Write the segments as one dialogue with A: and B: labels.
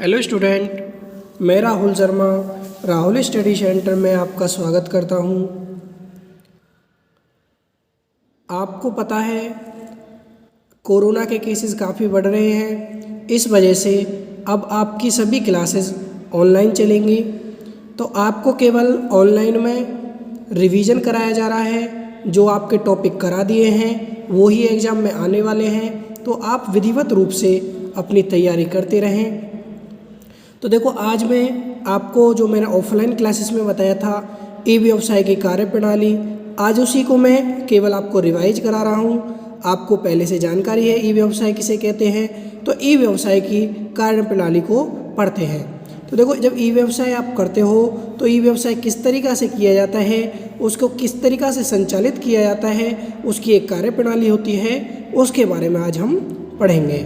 A: Hello student, मैं Rahul Sharma Rahul study centre में आपका स्वागत करता हूं। आपको पता है कोरोना के केसेस काफ़ी बढ़ रहे हैं। इस वजह से अब आपकी सभी क्लासेस ऑनलाइन चलेंगी। तो आपको केवल ऑनलाइन में रिवीजन कराया जा रहा है। जो आपके टॉपिक करा दिए हैं वो ही एग्ज़ाम में आने वाले हैं। तो आप विधिवत रूप से अपनी तैयारी करते रहें। तो देखो, आज मैं आपको जो मैंने ऑफलाइन क्लासेस में बताया था ई व्यवसाय की कार्यप्रणाली, आज उसी को मैं केवल आपको रिवाइज करा रहा हूँ। आपको पहले से जानकारी है ई व्यवसाय किसे कहते हैं, तो ई व्यवसाय की कार्यप्रणाली को पढ़ते हैं। तो देखो, जब ई व्यवसाय आप करते हो तो ई व्यवसाय किस तरीक़ा से किया जाता है, उसको किस तरीक़ा से संचालित किया जाता है, उसकी एक कार्यप्रणाली होती है, उसके बारे में आज हम पढ़ेंगे।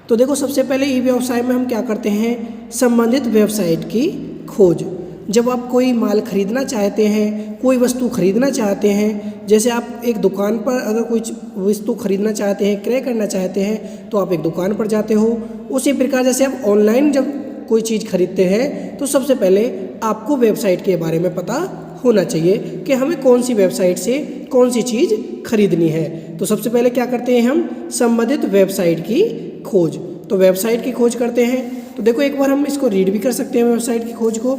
A: तो देखो, सबसे पहले ई व्यवसाय में हम क्या करते हैं, संबंधित वेबसाइट की खोज। जब आप कोई माल खरीदना चाहते हैं, कोई वस्तु खरीदना चाहते हैं, जैसे आप एक दुकान पर अगर कोई वस्तु खरीदना चाहते हैं, क्रय करना चाहते हैं, तो आप एक दुकान पर जाते हो। उसी प्रकार जैसे आप ऑनलाइन जब कोई चीज़ खरीदते हैं तो सबसे पहले आपको वेबसाइट के बारे में पता होना चाहिए कि हमें कौन सी वेबसाइट से कौन सी चीज़ खरीदनी है। तो सबसे पहले क्या करते हैं, हम संबंधित वेबसाइट की खोज। तो वेबसाइट की खोज करते हैं। तो देखो, एक बार हम इसको रीड भी कर सकते हैं वेबसाइट की खोज को।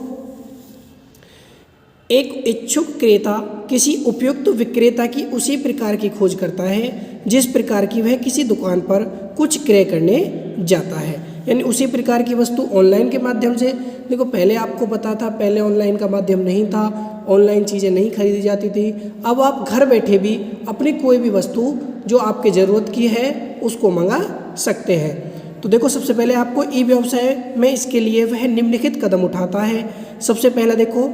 A: एक इच्छुक क्रेता किसी उपयुक्त विक्रेता की उसी प्रकार की खोज करता है जिस प्रकार की वह किसी दुकान पर कुछ क्रय करने जाता है। यानी उसी प्रकार की वस्तु ऑनलाइन के माध्यम से। देखो, पहले आपको पता था, पहले ऑनलाइन का माध्यम नहीं था, ऑनलाइन चीज़ें नहीं खरीदी जाती थी। अब आप घर बैठे भी अपनी कोई भी वस्तु जो आपके ज़रूरत की है उसको मंगा सकते हैं। तो देखो, सबसे पहले आपको ई व्यवसाय में इसके लिए वह निम्नलिखित कदम उठाता है। सबसे पहला देखो,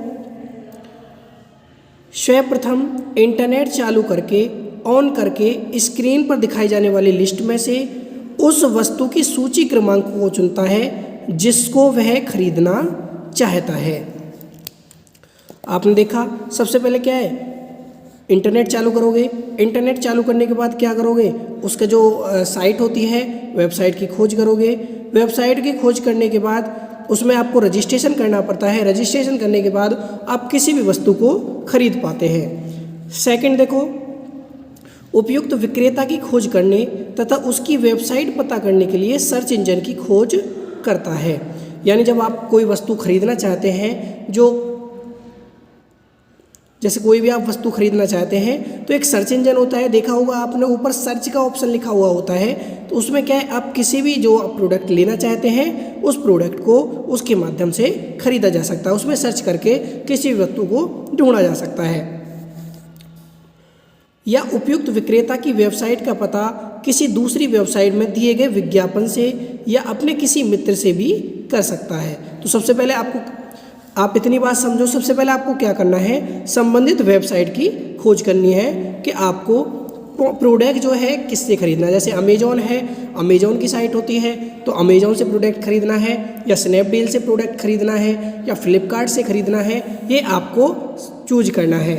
A: सर्वप्रथम इंटरनेट चालू करके ऑन करके स्क्रीन पर दिखाई जाने वाली लिस्ट में से उस वस्तु की सूची क्रमांक को चुनता है जिसको वह खरीदना चाहता है। आपने देखा, सबसे पहले क्या है, इंटरनेट चालू करोगे। इंटरनेट चालू करने के बाद क्या करोगे, उसका जो साइट होती है वेबसाइट की खोज करोगे। वेबसाइट की खोज करने के बाद उसमें आपको रजिस्ट्रेशन करना पड़ता है। रजिस्ट्रेशन करने के बाद आप किसी भी वस्तु को खरीद पाते हैं। सेकंड देखो, उपयुक्त विक्रेता की खोज करने तथा उसकी वेबसाइट पता करने के लिए सर्च इंजन की खोज करता है। यानी जब आप कोई वस्तु खरीदना चाहते हैं, जो जैसे कोई भी आप वस्तु खरीदना चाहते हैं तो एक सर्च इंजन होता है, देखा होगा आपने, ऊपर सर्च का ऑप्शन लिखा हुआ होता है। तो उसमें क्या है, आप किसी भी जो आप प्रोडक्ट लेना चाहते हैं उस प्रोडक्ट को उसके माध्यम से खरीदा जा सकता है। उसमें सर्च करके किसी भी वस्तु को ढूंढा जा सकता है। या उपयुक्त विक्रेता की वेबसाइट का पता किसी दूसरी वेबसाइट में दिए गए विज्ञापन से या अपने किसी मित्र से भी कर सकता है। तो सबसे पहले आप इतनी बात समझो, सबसे पहले आपको क्या करना है, संबंधित वेबसाइट की खोज करनी है कि आपको प्रोडक्ट जो है किससे खरीदना है। जैसे अमेजॉन है, अमेजॉन की साइट होती है तो अमेजॉन से प्रोडक्ट खरीदना है, या स्नैपडील से प्रोडक्ट खरीदना है, या फ्लिपकार्ट से खरीदना है, ये आपको चूज करना है।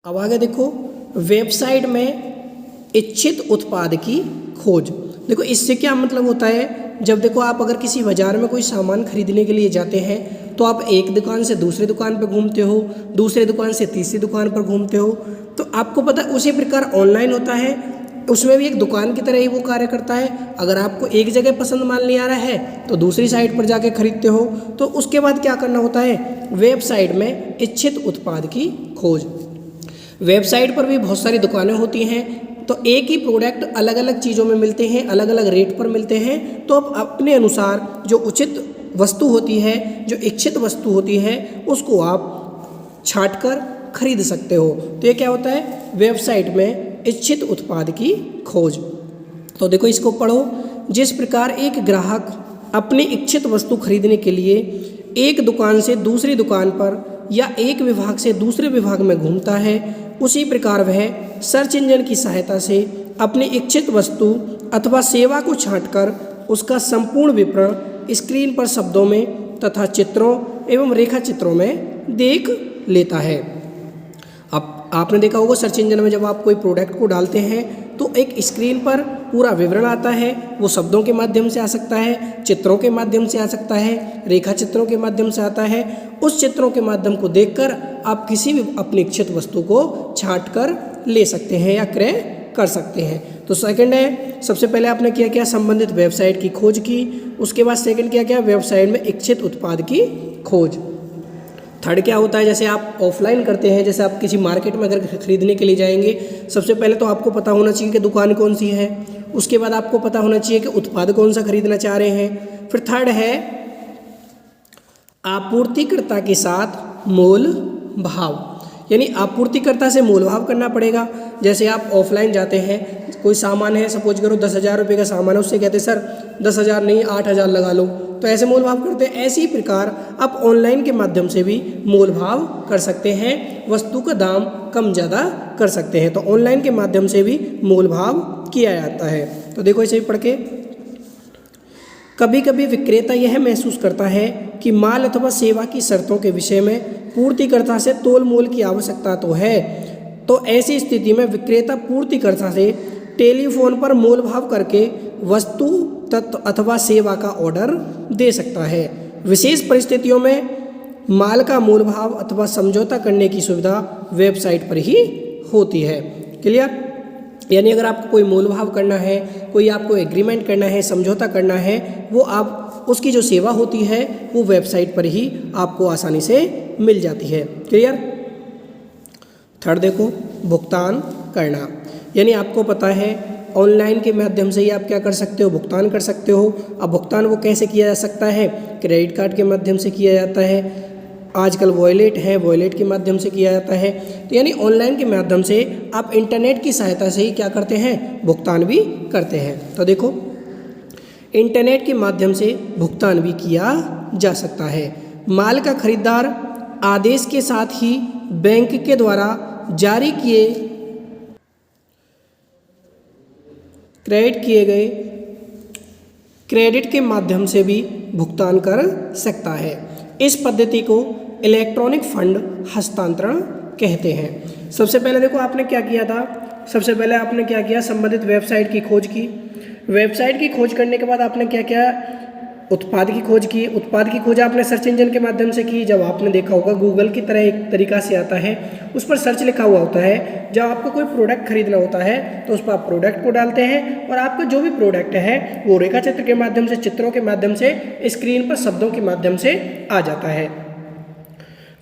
A: अब आगे देखो, वेबसाइट में इच्छित उत्पाद की खोज। देखो, इससे क्या मतलब होता है, जब देखो आप अगर किसी बाज़ार में कोई सामान खरीदने के लिए जाते हैं तो आप एक दुकान से दूसरे दुकान पर घूमते हो, दूसरे दुकान से तीसरी दुकान पर घूमते हो। तो आपको पता है उसी प्रकार ऑनलाइन होता है, उसमें भी एक दुकान की तरह ही वो कार्य करता है। अगर आपको एक जगह पसंद माल नहीं आ रहा है तो दूसरी साइट पर जाके खरीदते हो। तो उसके बाद क्या करना होता है, वेबसाइट में इच्छित उत्पाद की खोज। वेबसाइट पर भी बहुत सारी दुकानें होती हैं, तो एक ही प्रोडक्ट अलग अलग चीज़ों में मिलते हैं, अलग अलग रेट पर मिलते हैं। तो आप अपने अनुसार जो उचित वस्तु होती है, जो इच्छित वस्तु होती है, उसको आप छांट कर खरीद सकते हो। तो ये क्या होता है, वेबसाइट में इच्छित उत्पाद की खोज। तो देखो, इसको पढ़ो। जिस प्रकार एक ग्राहक अपनी इच्छित वस्तु खरीदने के लिए एक दुकान से दूसरी दुकान पर या एक विभाग से दूसरे विभाग में घूमता है, उसी प्रकार वह सर्च इंजन की सहायता से अपनी इच्छित वस्तु अथवा सेवा को छांटकर उसका संपूर्ण विवरण स्क्रीन पर शब्दों में तथा चित्रों एवं रेखा चित्रों में देख लेता है। अब आपने देखा होगा, सर्च इंजन में जब आप कोई प्रोडक्ट को डालते हैं तो एक स्क्रीन पर पूरा विवरण आता है वो शब्दों के माध्यम से आ सकता है, चित्रों के माध्यम से आ सकता है, रेखा चित्रों के माध्यम से आता है। उस चित्रों के माध्यम को देखकर आप किसी भी अपनी इच्छित वस्तु को छांट कर ले सकते हैं या क्रय कर सकते हैं। तो सेकंड है, सबसे पहले आपने क्या किया, संबंधित वेबसाइट की खोज की। उसके बाद सेकंड क्या किया, वेबसाइट में इच्छित उत्पाद की खोज। थर्ड क्या होता है, जैसे आप ऑफलाइन करते हैं, जैसे आप किसी मार्केट में अगर खरीदने के लिए जाएंगे, सबसे पहले तो आपको पता होना चाहिए कि दुकान कौन सी है। उसके बाद आपको पता होना चाहिए कि उत्पाद कौन सा खरीदना चाह रहे हैं। फिर थर्ड है आपूर्तिकर्ता के साथ मोल भाव, यानी आपूर्तिकर्ता से मोल भाव करना पड़ेगा। जैसे आप ऑफलाइन जाते हैं, कोई सामान है, सपोज करो 10,000 रुपये का सामान है, उससे कहते हैं सर 10,000 नहीं 8,000 लगा लो, तो ऐसे मोल भाव करते हैं। ऐसी प्रकार आप ऑनलाइन के माध्यम से भी मोल भाव कर सकते हैं, वस्तु का दाम कम ज़्यादा कर सकते हैं। तो ऑनलाइन के माध्यम से भी मोल भाव किया जाता है। तो देखो इसे पढ़ के, कभी कभी विक्रेता यह महसूस करता है कि माल अथवा सेवा की शर्तों के विषय में पूर्तिकर्ता से तोल मोल की आवश्यकता तो है, तो ऐसी स्थिति में विक्रेता पूर्तिकर्ता से टेलीफोन पर मोल भाव करके वस्तु तत्व अथवा सेवा का ऑर्डर दे सकता है। विशेष परिस्थितियों में माल का मोल भाव अथवा समझौता करने की सुविधा वेबसाइट पर ही होती है। क्लियर? यानी अगर आपको कोई मोल भाव करना है, कोई आपको एग्रीमेंट करना है, समझौता करना है, वो आप उसकी जो सेवा होती है वो वेबसाइट पर ही आपको आसानी से मिल जाती है। क्लियर? थर्ड देखो, भुगतान करना, यानी आपको पता है ऑनलाइन के माध्यम से ही आप क्या कर सकते हो, भुगतान कर सकते हो। अब भुगतान वो कैसे किया जा सकता है, क्रेडिट कार्ड के माध्यम से किया जाता है, आजकल वॉलेट है, वॉलेट के माध्यम से किया जाता है। तो यानी ऑनलाइन के माध्यम से आप इंटरनेट की सहायता से ही क्या करते हैं, भुगतान भी करते हैं। तो देखो इंटरनेट के माध्यम से भुगतान भी किया जा सकता है। माल का खरीदार आदेश के साथ ही बैंक के द्वारा जारी किए गए क्रेडिट के माध्यम से भी भुगतान कर सकता है। इस पद्धति को इलेक्ट्रॉनिक फंड हस्तांतरण कहते हैं। सबसे पहले देखो आपने क्या किया था, सबसे पहले आपने क्या किया, संबंधित वेबसाइट की खोज की। वेबसाइट की खोज करने के बाद आपने क्या किया, उत्पाद की खोज की। उत्पाद की खोज आपने सर्च इंजन के माध्यम से की। जब आपने देखा होगा गूगल की तरह एक तरीका से आता है, उस पर सर्च लिखा हुआ होता है। जब आपको कोई प्रोडक्ट खरीदना होता है तो उस पर आप प्रोडक्ट को डालते हैं और आपका जो भी प्रोडक्ट है वो रेखा चित्र के माध्यम से, चित्रों के माध्यम से, स्क्रीन पर शब्दों के माध्यम से आ जाता है।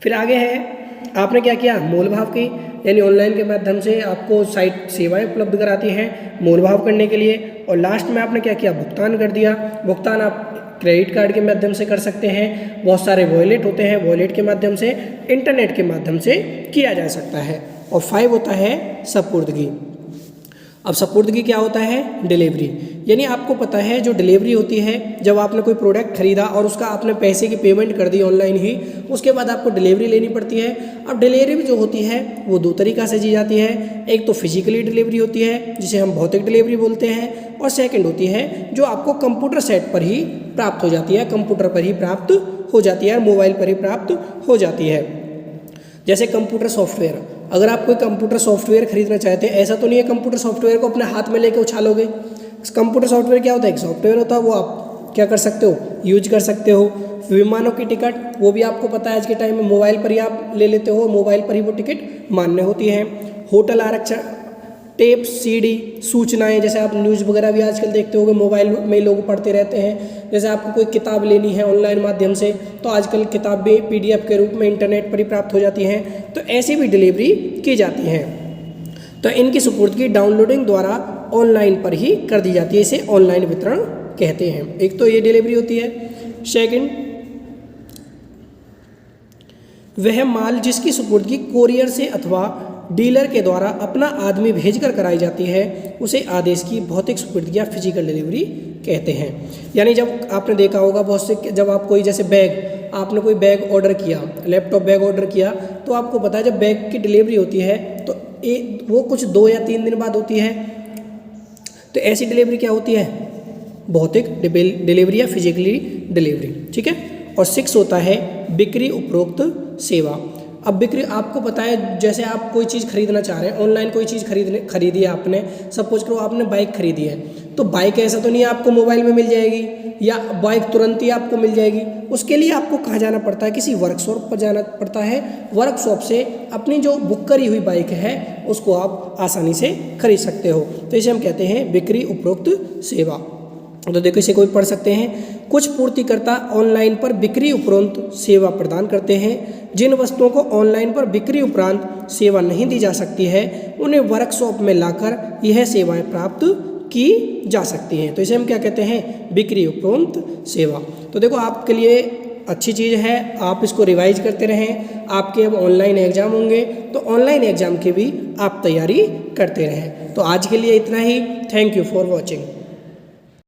A: फिर आगे है आपने क्या किया, मोल भाव की, यानी ऑनलाइन के माध्यम से आपको साइट सेवाएं उपलब्ध कराती हैं मोल भाव करने के लिए। और लास्ट में आपने क्या किया, भुगतान कर दिया। भुगतान आप क्रेडिट कार्ड के माध्यम से कर सकते हैं, बहुत सारे वॉलेट होते हैं, वॉलेट के माध्यम से, इंटरनेट के माध्यम से किया जा सकता है। और 5 होता है सपुर्दगी। अब सपुर्दगी क्या होता है, डिलीवरी, यानी आपको पता है जो डिलीवरी होती है, जब आपने कोई प्रोडक्ट खरीदा और उसका आपने पैसे की पेमेंट कर दी ऑनलाइन ही, उसके बाद आपको डिलीवरी लेनी पड़ती है। अब डिलीवरी जो होती है वो 2 तरीक़ा से दी जाती है। एक तो फिजिकली डिलीवरी होती है जिसे हम भौतिक डिलीवरी बोलते हैं, और सेकंड होती है जो आपको कंप्यूटर सेट पर ही प्राप्त हो जाती है, कंप्यूटर पर ही प्राप्त हो जाती है, मोबाइल पर ही प्राप्त हो जाती है। जैसे कंप्यूटर सॉफ्टवेयर, अगर आप कोई कंप्यूटर सॉफ्टवेयर खरीदना चाहते हैं, ऐसा तो नहीं है कंप्यूटर सॉफ्टवेयर को अपने हाथ में लेके उछालोगे। कंप्यूटर सॉफ्टवेयर क्या होता है, एक सॉफ्टवेयर होता है, वो आप क्या कर सकते हो, यूज कर सकते हो। विमानों की टिकट, वो भी आपको पता है आज के टाइम में मोबाइल पर ही आप ले लेते हो, मोबाइल पर ही वो टिकट मान्य होती है। होटल आरक्षण, टेप, सीडी, सूचनाएं, जैसे आप न्यूज़ वगैरह भी आजकल देखते होंगे, मोबाइल में लोग पढ़ते रहते हैं। जैसे आपको कोई किताब लेनी है ऑनलाइन माध्यम से, तो आजकल किताब भी PDF के रूप में इंटरनेट पर ही प्राप्त हो जाती हैं। तो ऐसी भी डिलीवरी की जाती हैं। तो इनकी सुपुर्दगी डाउनलोडिंग द्वारा ऑनलाइन पर ही कर दी जाती है, इसे ऑनलाइन वितरण कहते हैं। एक तो ये डिलीवरी होती है। सेकंड, वह माल जिसकी सुपुर्दगी कोरियर से अथवा डीलर के द्वारा अपना आदमी भेजकर कराई जाती है, उसे आदेश की भौतिक सुपुर्दगी या फिजिकल डिलीवरी कहते हैं। यानी जब आपने देखा होगा बहुत से, जब आप कोई जैसे बैग, आपने कोई बैग ऑर्डर किया, लैपटॉप बैग ऑर्डर किया, तो आपको पता है जब बैग की डिलीवरी होती है तो वो कुछ 2 या 3 दिन बाद होती है। तो ऐसी डिलीवरी क्या होती है, भौतिक डिलीवरी या फिजिकली डिलीवरी। ठीक है। और 6 होता है बिक्री उपरोक्त सेवा। अब बिक्री आपको पता है, जैसे आप कोई चीज़ खरीदना चाह रहे हैं, ऑनलाइन कोई चीज़ खरीदी है आपने, सपोज करो आपने बाइक खरीदी है, तो बाइक ऐसा तो नहीं है आपको मोबाइल में मिल जाएगी या बाइक तुरंत ही आपको मिल जाएगी। उसके लिए आपको कहाँ जाना पड़ता है, किसी वर्कशॉप पर जाना पड़ता है। वर्कशॉप से अपनी जो बुक करी हुई बाइक है उसको आप आसानी से खरीद सकते हो। तो इसे हम कहते हैं बिक्री उपरोक्त सेवा। तो देखो इसे कोई पढ़ सकते हैं। कुछ पूर्तिकर्ता ऑनलाइन पर बिक्री उपरांत सेवा प्रदान करते हैं। जिन वस्तुओं को ऑनलाइन पर बिक्री उपरांत सेवा नहीं दी जा सकती है उन्हें वर्कशॉप में लाकर यह सेवाएं प्राप्त की जा सकती हैं। तो इसे हम क्या कहते हैं, बिक्री उपरांत सेवा। तो देखो आपके लिए अच्छी चीज़ है, आप इसको रिवाइज करते रहें। आपके अब ऑनलाइन एग्जाम होंगे तो ऑनलाइन एग्जाम की भी आप तैयारी करते रहें। तो आज के लिए इतना ही। Thank you for watching.